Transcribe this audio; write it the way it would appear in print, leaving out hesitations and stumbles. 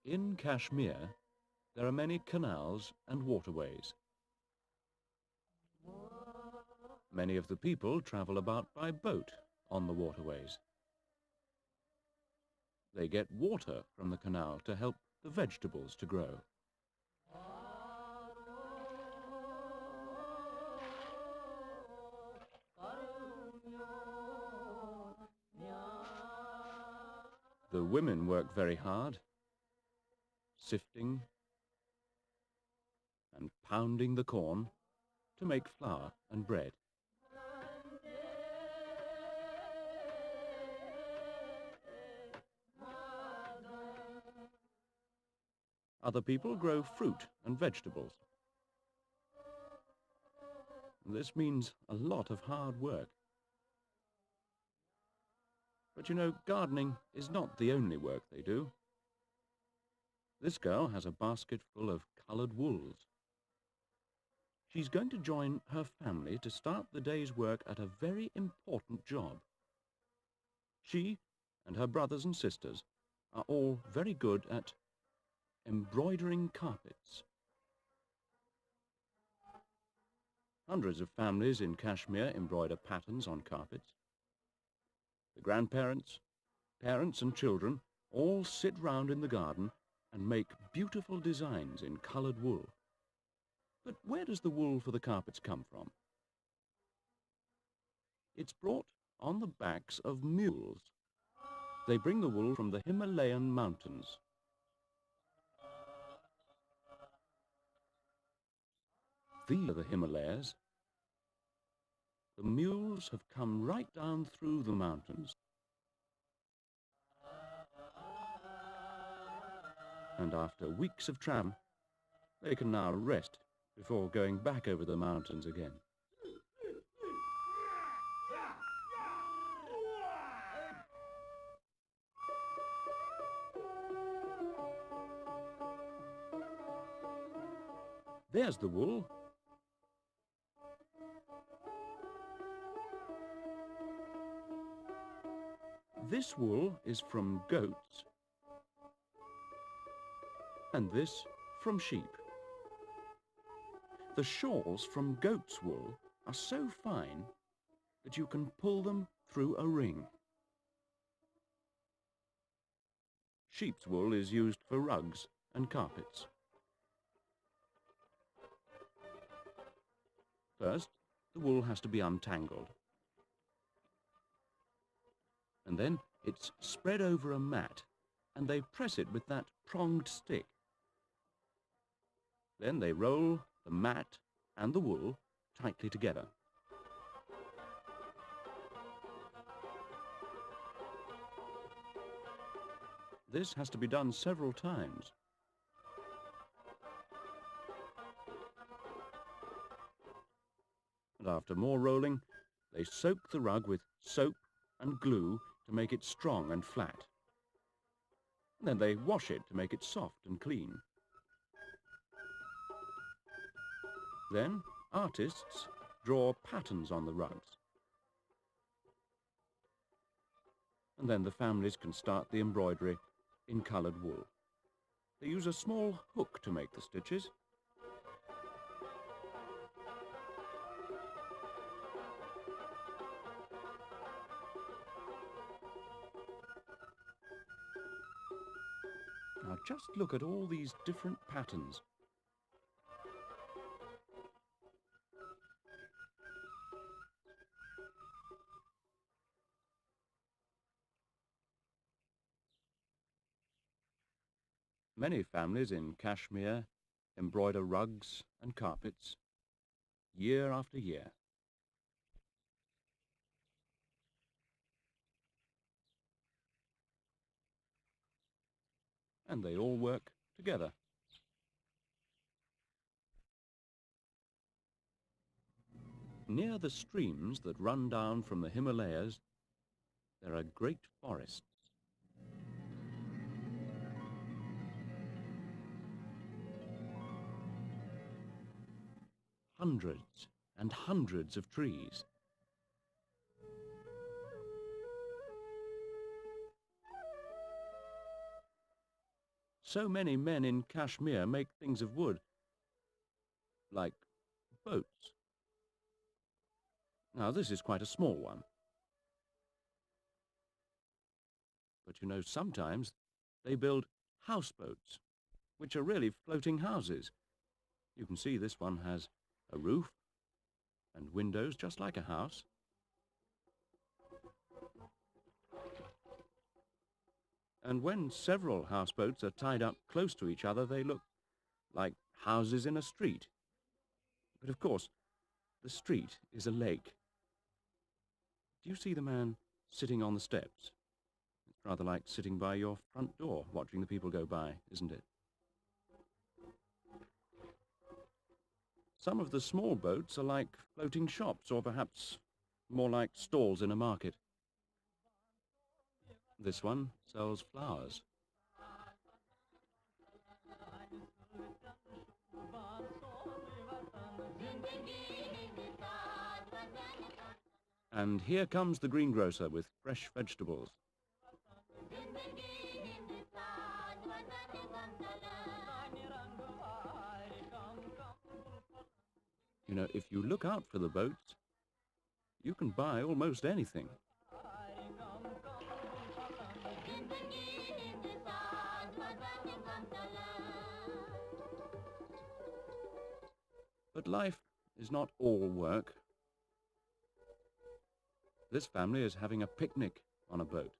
In Kashmir, there are many canals and waterways. Many of the people travel about by boat on the waterways. They get water from the canal to help the vegetables to grow. The women work very hard, sifting and pounding the corn to make flour and bread. Other people grow fruit and vegetables. This means a lot of hard work. But you know, gardening is not the only work they do. This girl has a basket full of coloured wools. She's going to join her family to start the day's work at a very important job. She and her brothers and sisters are all very good at embroidering carpets. Hundreds of families in Kashmir embroider patterns on carpets. The grandparents, parents and children all sit round in the garden and make beautiful designs in coloured wool. But where does the wool for the carpets come from? It's brought on the backs of mules. They bring the wool from the Himalayan mountains. These are the Himalayas. The mules have come right down through the mountains. And after weeks of travel, they can now rest before going back over the mountains again. There's the wool. This wool is from goats, and this from sheep. The shawls from goat's wool are so fine that you can pull them through a ring. Sheep's wool is used for rugs and carpets. First, the wool has to be untangled. And then it's spread over a mat, and they press it with that pronged stick. Then they roll the mat and the wool tightly together. This has to be done several times. And after more rolling, they soak the rug with soap and glue to make it strong and flat. And then they wash it to make it soft and clean. Then artists draw patterns on the rugs. And then the families can start the embroidery in coloured wool. They use a small hook to make the stitches. Now just look at all these different patterns. Many families in Kashmir embroider rugs and carpets year after year. And they all work together. Near the streams that run down from the Himalayas, there are great forests. Hundreds and hundreds of trees. so many men in Kashmir make things of wood, like boats. Now, this is quite a small one. But you know, sometimes they build houseboats, which are really floating houses. You can see this one has a roof and windows just like a house. And when several houseboats are tied up close to each other, they look like houses in a street. But of course, the street is a lake. Do you see the man sitting on the steps? It's rather like sitting by your front door, watching the people go by, isn't it? Some of the small boats are like floating shops, or perhaps more like stalls in a market. This one sells flowers. And here comes the greengrocer with fresh vegetables. You know, if you look out for the boats, you can buy almost anything. But life is not all work. This family is having a picnic on a boat.